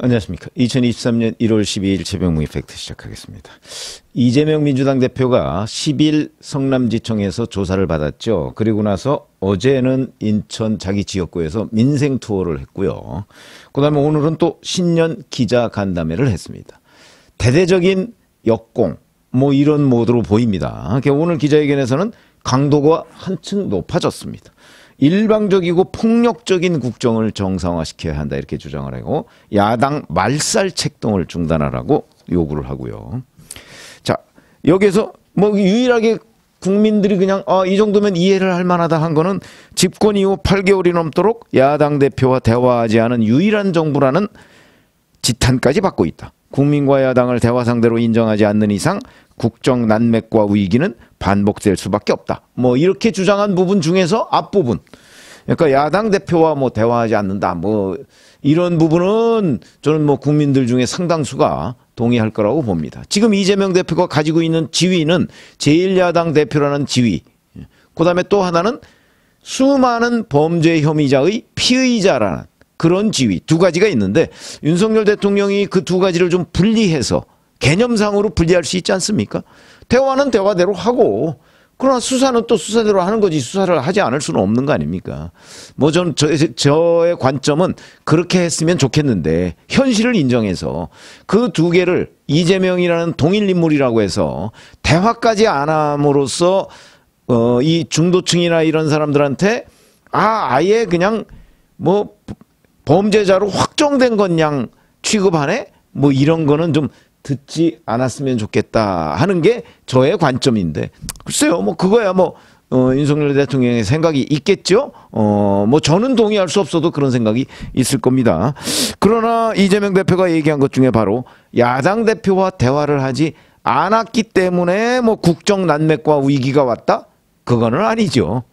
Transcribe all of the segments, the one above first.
안녕하십니까. 2023년 1월 12일 최병무의 팩트 시작하겠습니다. 이재명 민주당 대표가 10일 성남지청에서 조사를 받았죠. 그리고 나서 어제는 인천 자기 지역구에서 민생 투어를 했고요. 그 다음에 오늘은 또 신년 기자간담회를 했습니다. 대대적인 역공 뭐 이런 모드로 보입니다. 오늘 기자회견에서는 강도가 한층 높아졌습니다. 일방적이고 폭력적인 국정을 정상화시켜야 한다 이렇게 주장을 하고 야당 말살 책동을 중단하라고 요구를 하고요. 자, 여기서 뭐 유일하게 국민들이 그냥 이 정도면 이해를 할 만하다 한 거는 집권 이후 8개월이 넘도록 야당 대표와 대화하지 않은 유일한 정부라는 지탄까지 받고 있다. 국민과 야당을 대화 상대로 인정하지 않는 이상 국정 난맥과 위기는 반복될 수밖에 없다. 뭐 이렇게 주장한 부분 중에서 앞부분, 그러니까 야당 대표와 뭐 대화하지 않는다. 뭐 이런 부분은 저는 뭐 국민들 중에 상당수가 동의할 거라고 봅니다. 지금 이재명 대표가 가지고 있는 지위는 제1야당 대표라는 지위. 그다음에 또 하나는 수많은 범죄 혐의자의 피의자라는 그런 지위. 두 가지가 있는데 윤석열 대통령이 그 두 가지를 좀 분리해서 개념상으로 분리할 수 있지 않습니까? 대화는 대화대로 하고 그러나 수사는 또 수사대로 하는 거지 수사를 하지 않을 수는 없는 거 아닙니까? 뭐 저의 관점은 그렇게 했으면 좋겠는데 현실을 인정해서 그 두 개를 이재명이라는 동일 인물이라고 해서 대화까지 안 함으로써 이 중도층이나 이런 사람들한테 아예 그냥 뭐 범죄자로 확정된 건 그냥 취급하네? 뭐 이런 거는 좀 듣지 않았으면 좋겠다 하는 게 저의 관점인데 글쎄요 뭐 그거야 뭐 윤석열 대통령의 생각이 있겠죠. 뭐 저는 동의할 수 없어도 그런 생각이 있을 겁니다. 그러나 이재명 대표가 얘기한 것 중에 바로 야당 대표와 대화를 하지 않았기 때문에 뭐 국정 난맥과 위기가 왔다? 그거는 아니죠.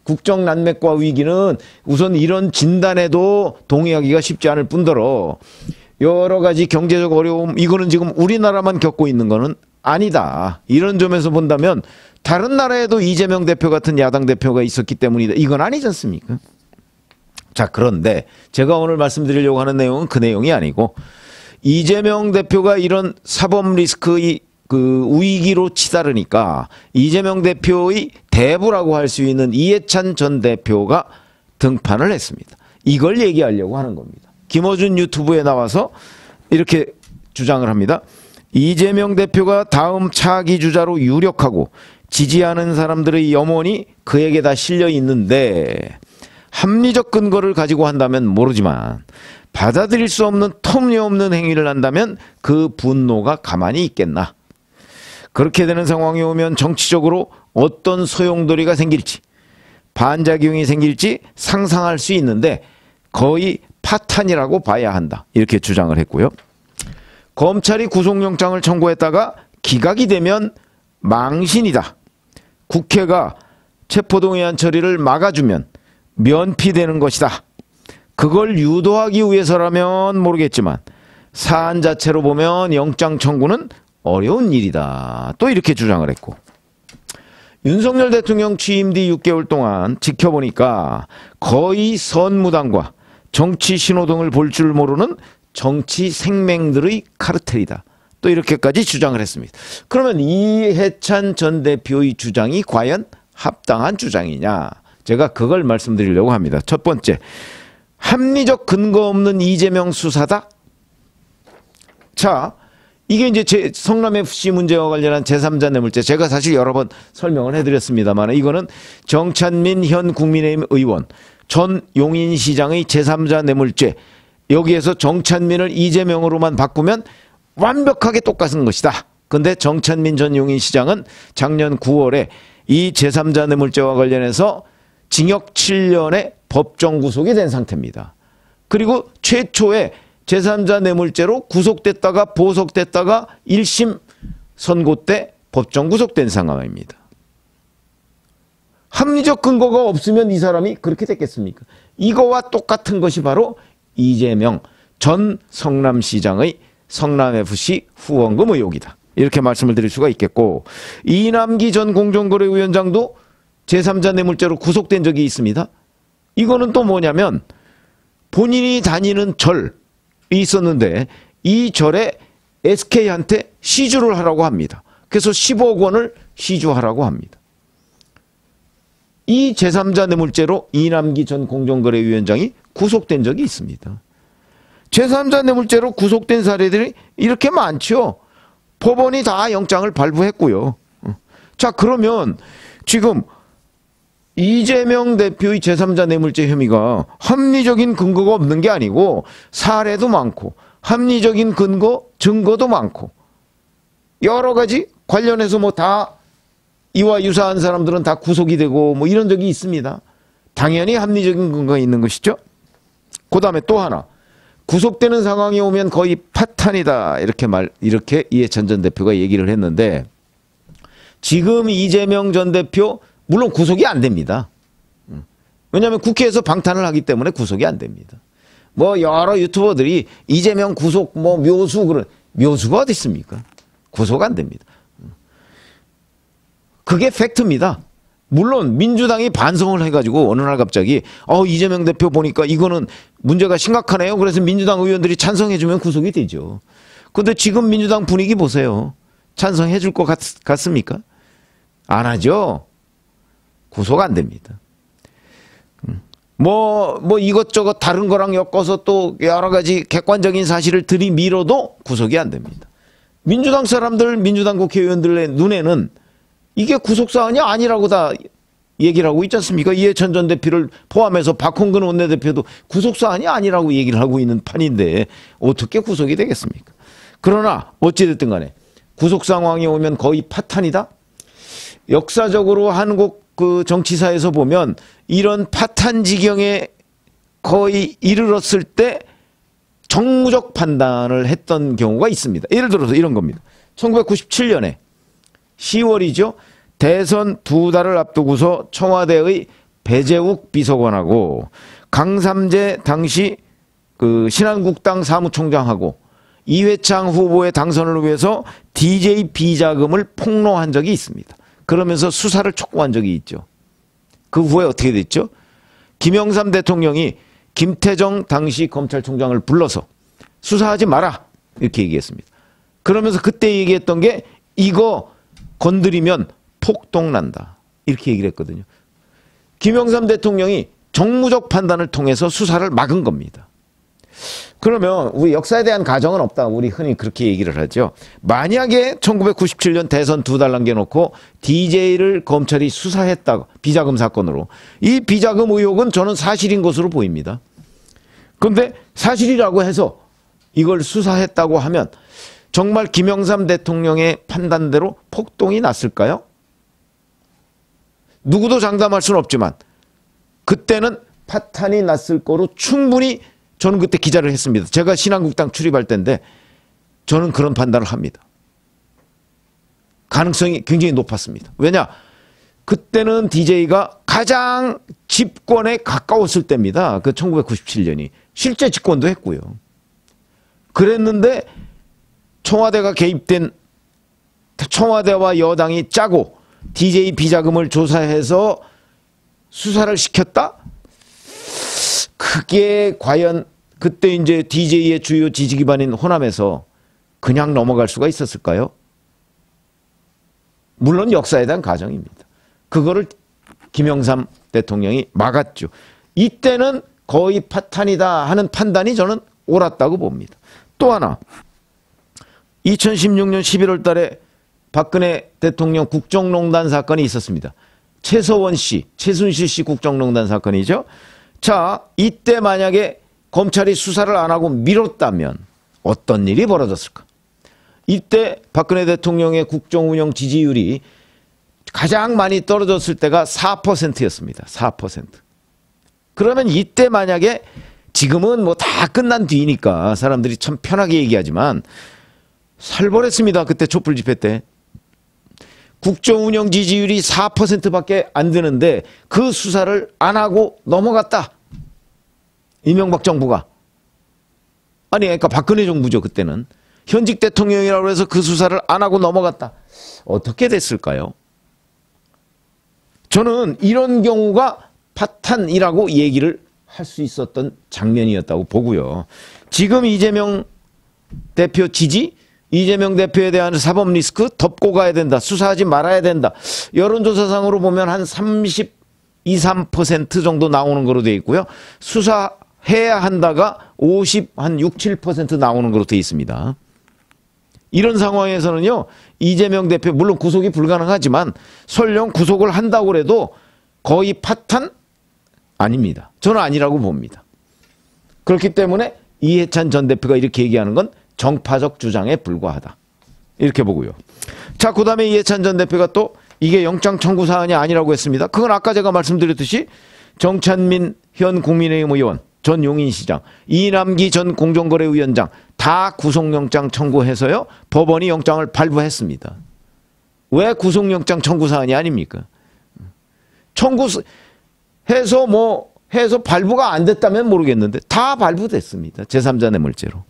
국정 난맥과 위기는 우선 이런 진단에도 동의하기가 쉽지 않을 뿐더러 여러 가지 경제적 어려움 이거는 지금 우리나라만 겪고 있는 거는 아니다. 이런 점에서 본다면 다른 나라에도 이재명 대표 같은 야당 대표가 있었기 때문이다. 이건 아니지 않습니까? 자, 그런데 제가 오늘 말씀드리려고 하는 내용은 그 내용이 아니고 이재명 대표가 이런 사법 리스크의 그 위기로 치달으니까 이재명 대표의 대부라고 할 수 있는 이해찬 전 대표가 등판을 했습니다. 이걸 얘기하려고 하는 겁니다. 김어준 유튜브에 나와서 이렇게 주장을 합니다. 이재명 대표가 다음 차기 주자로 유력하고 지지하는 사람들의 염원이 그에게 다 실려 있는데 합리적 근거를 가지고 한다면 모르지만 받아들일 수 없는 터무니없는 행위를 한다면 그 분노가 가만히 있겠나. 그렇게 되는 상황이 오면 정치적으로 어떤 소용돌이가 생길지 반작용이 생길지 상상할 수 있는데 거의 파탄이라고 봐야 한다. 이렇게 주장을 했고요. 검찰이 구속영장을 청구했다가 기각이 되면 망신이다. 국회가 체포동의안 처리를 막아주면 면피되는 것이다. 그걸 유도하기 위해서라면 모르겠지만 사안 자체로 보면 영장 청구는 어려운 일이다. 또 이렇게 주장을 했고 윤석열 대통령 취임 뒤 6개월 동안 지켜보니까 거의 선무당과 정치 신호등을 볼 줄 모르는 정치 생맹들의 카르텔이다. 또 이렇게까지 주장을 했습니다. 그러면 이해찬 전 대표의 주장이 과연 합당한 주장이냐? 제가 그걸 말씀드리려고 합니다. 첫 번째, 합리적 근거 없는 이재명 수사다? 자, 이게 이제 성남FC 문제와 관련한 제3자 뇌물죄 제가 사실 여러 번 설명을 해드렸습니다만 이거는 정찬민 현 국민의힘 의원 전 용인시장의 제3자 뇌물죄 여기에서 정찬민을 이재명으로만 바꾸면 완벽하게 똑같은 것이다. 근데 정찬민 전 용인시장은 작년 9월에 이 제3자 뇌물죄와 관련해서 징역 7년의 법정 구속이 된 상태입니다. 그리고 최초에 제3자 뇌물죄로 구속됐다가 보석됐다가 1심 선고 때 법정 구속된 상황입니다. 합리적 근거가 없으면 이 사람이 그렇게 됐겠습니까? 이거와 똑같은 것이 바로 이재명 전 성남시장의 성남FC 후원금 의혹이다. 이렇게 말씀을 드릴 수가 있겠고 이남기 전 공정거래위원장도 제3자 뇌물죄로 구속된 적이 있습니다. 이거는 또 뭐냐면 본인이 다니는 절 있었는데 이 절에 SK한테 시주를 하라고 합니다. 그래서 10억 원을 시주하라고 합니다. 이 제3자 뇌물죄로 이남기 전 공정거래위원장이 구속된 적이 있습니다. 제3자 뇌물죄로 구속된 사례들이 이렇게 많죠. 법원이 다 영장을 발부했고요. 자, 그러면 지금 이재명 대표의 제3자 뇌물죄 혐의가 합리적인 근거가 없는 게 아니고 사례도 많고 합리적인 근거, 증거도 많고 여러 가지 관련해서 뭐 다 이와 유사한 사람들은 다 구속이 되고 뭐 이런 적이 있습니다. 당연히 합리적인 근거가 있는 것이죠. 그 다음에 또 하나. 구속되는 상황이 오면 거의 파탄이다. 이렇게 이해찬 전 대표가 얘기를 했는데 지금 이재명 전 대표 물론 구속이 안 됩니다. 왜냐하면 국회에서 방탄을 하기 때문에 구속이 안 됩니다. 뭐 여러 유튜버들이 이재명 구속 뭐 묘수가 어디 있습니까? 구속 안 됩니다. 그게 팩트입니다. 물론 민주당이 반성을 해가지고 어느 날 갑자기 이재명 대표 보니까 이거는 문제가 심각하네요. 그래서 민주당 의원들이 찬성해주면 구속이 되죠. 그런데 지금 민주당 분위기 보세요. 찬성해줄 것 같습니까? 안 하죠. 구속 안 됩니다. 뭐 이것저것 다른 거랑 엮어서 또 여러 가지 객관적인 사실을 들이밀어도 구속이 안 됩니다. 민주당 사람들, 민주당 국회의원들의 눈에는 이게 구속사안이 아니라고 다 얘기를 하고 있지 않습니까? 이해찬 전 대표를 포함해서 박홍근 원내대표도 구속사안이 아니라고 얘기를 하고 있는 판인데 어떻게 구속이 되겠습니까? 그러나 어찌됐든 간에 구속 상황이 오면 거의 파탄이다? 역사적으로 한국 그 정치사에서 보면 이런 파탄 지경에 거의 이르렀을 때 정무적 판단을 했던 경우가 있습니다. 예를 들어서 이런 겁니다. 1997년에 10월이죠. 대선 2달을 앞두고서 청와대의 배재욱 비서관하고 강삼재 당시 그 신한국당 사무총장하고 이회창 후보의 당선을 위해서 DJ 비자금을 폭로한 적이 있습니다. 그러면서 수사를 촉구한 적이 있죠. 그 후에 어떻게 됐죠? 김영삼 대통령이 김태정 당시 검찰총장을 불러서 수사하지 마라 이렇게 얘기했습니다. 그러면서 그때 얘기했던 게 이거 건드리면 폭동난다 이렇게 얘기를 했거든요. 김영삼 대통령이 정무적 판단을 통해서 수사를 막은 겁니다. 그러면 우리 역사에 대한 가정은 없다. 우리 흔히 그렇게 얘기를 하죠. 만약에 1997년 대선 2달 남겨놓고 DJ를 검찰이 수사했다고 비자금 사건으로 이 비자금 의혹은 저는 사실인 것으로 보입니다. 그런데 사실이라고 해서 이걸 수사했다고 하면 정말 김영삼 대통령의 판단대로 폭동이 났을까요? 누구도 장담할 수는 없지만 그때는 파탄이 났을 거로 충분히 저는 그때 기자를 했습니다. 제가 신한국당 출입할 때인데 저는 그런 판단을 합니다. 가능성이 굉장히 높았습니다. 왜냐? 그때는 DJ가 가장 집권에 가까웠을 때입니다. 그 1997년이. 실제 집권도 했고요. 그랬는데 청와대가 개입된 청와대와 여당이 짜고 DJ 비자금을 조사해서 수사를 시켰다? 그게 과연 그때 이제 DJ의 주요 지지 기반인 호남에서 그냥 넘어갈 수가 있었을까요? 물론 역사에 대한 가정입니다. 그거를 김영삼 대통령이 막았죠. 이때는 거의 파탄이다 하는 판단이 저는 옳았다고 봅니다. 또 하나 2016년 11월 달에 박근혜 대통령 국정농단 사건이 있었습니다. 최서원 씨, 최순실 씨 국정농단 사건이죠. 자, 이때 만약에 검찰이 수사를 안 하고 미뤘다면 어떤 일이 벌어졌을까? 이때 박근혜 대통령의 국정운영 지지율이 가장 많이 떨어졌을 때가 4%였습니다. 4%. 그러면 이때 만약에 지금은 뭐 다 끝난 뒤니까 사람들이 참 편하게 얘기하지만 살벌했습니다. 그때 촛불 집회 때. 국정운영 지지율이 4%밖에 안 되는데 그 수사를 안 하고 넘어갔다. 이명박 정부가. 아니 그러니까 박근혜 정부죠. 그때는. 현직 대통령이라고 해서 그 수사를 안 하고 넘어갔다. 어떻게 됐을까요? 저는 이런 경우가 파탄이라고 얘기를 할 수 있었던 장면이었다고 보고요. 지금 이재명 대표 지지, 이재명 대표에 대한 사법 리스크 덮고 가야 된다. 수사하지 말아야 된다. 여론조사상으로 보면 한 32, 3% 정도 나오는 거로 돼 있고요. 수사해야 한다가 50, 한 6, 7% 나오는 거로 돼 있습니다. 이런 상황에서는요, 이재명 대표, 물론 구속이 불가능하지만 설령 구속을 한다고 해도 거의 파탄? 아닙니다. 저는 아니라고 봅니다. 그렇기 때문에 이해찬 전 대표가 이렇게 얘기하는 건 정파적 주장에 불과하다. 이렇게 보고요. 자, 그 다음에 이해찬 전 대표가 또 이게 영장 청구 사안이 아니라고 했습니다. 그건 아까 제가 말씀드렸듯이 정찬민 현 국민의힘 의원, 전 용인시장, 이남기 전 공정거래위원장 다 구속영장 청구해서요. 법원이 영장을 발부했습니다. 왜 구속영장 청구 사안이 아닙니까? 청구해서 해서 발부가 안 됐다면 모르겠는데 다 발부됐습니다. 제3자 뇌물죄로.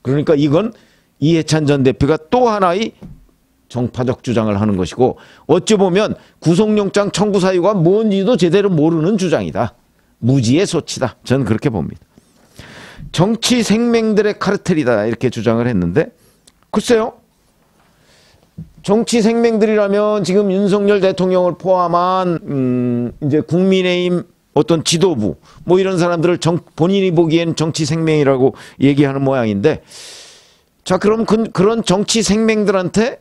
그러니까 이건 이해찬 전 대표가 또 하나의 정파적 주장을 하는 것이고 어찌 보면 구속영장 청구 사유가 뭔지도 제대로 모르는 주장이다. 무지의 소치다. 저는 그렇게 봅니다. 정치 생명들의 카르텔이다 이렇게 주장을 했는데 글쎄요. 정치 생명들이라면 지금 윤석열 대통령을 포함한 이제 국민의힘 어떤 지도부 뭐 이런 사람들을 본인이 보기엔 정치 생명이라고 얘기하는 모양인데 자 그럼 그런 정치 생명들한테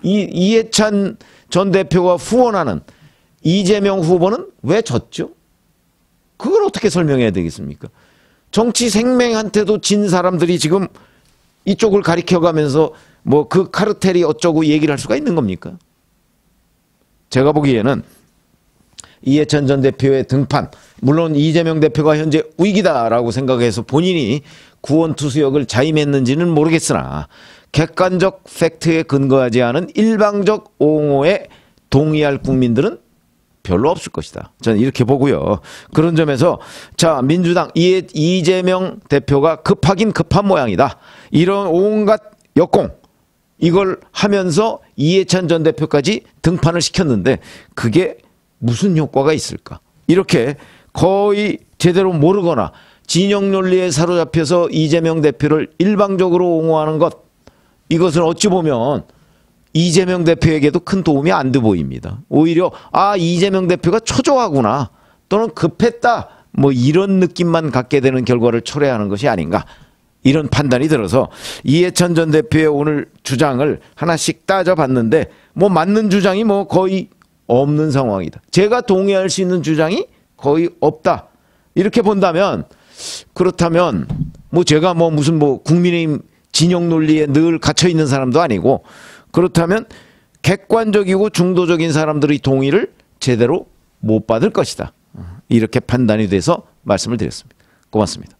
이해찬 전 대표가 후원하는 이재명 후보는 왜 졌죠? 그걸 어떻게 설명해야 되겠습니까? 정치 생명한테도 진 사람들이 지금 이쪽을 가리켜가면서 뭐 그 카르텔이 어쩌고 얘기를 할 수가 있는 겁니까? 제가 보기에는 이해찬 전 대표의 등판, 물론 이재명 대표가 현재 위기다라고 생각해서 본인이 구원투수역을 자임했는지는 모르겠으나 객관적 팩트에 근거하지 않은 일방적 옹호에 동의할 국민들은 별로 없을 것이다. 저는 이렇게 보고요. 그런 점에서 자 민주당 이재명 대표가 급하긴 급한 모양이다. 이런 온갖 역공 이걸 하면서 이해찬 전 대표까지 등판을 시켰는데 그게 무슨 효과가 있을까? 이렇게 거의 제대로 모르거나 진영 논리에 사로잡혀서 이재명 대표를 일방적으로 옹호하는 것 이것은 어찌 보면 이재명 대표에게도 큰 도움이 안 돼 보입니다. 오히려 이재명 대표가 초조하구나 또는 급했다 뭐 이런 느낌만 갖게 되는 결과를 초래하는 것이 아닌가 이런 판단이 들어서 이해찬 전 대표의 오늘 주장을 하나씩 따져봤는데 뭐 맞는 주장이 뭐 거의 없는 상황이다. 제가 동의할 수 있는 주장이 거의 없다. 이렇게 본다면 그렇다면 뭐 제가 뭐 무슨 뭐 국민의힘 진영 논리에 늘 갇혀 있는 사람도 아니고 그렇다면 객관적이고 중도적인 사람들의 동의를 제대로 못 받을 것이다. 이렇게 판단이 돼서 말씀을 드렸습니다. 고맙습니다.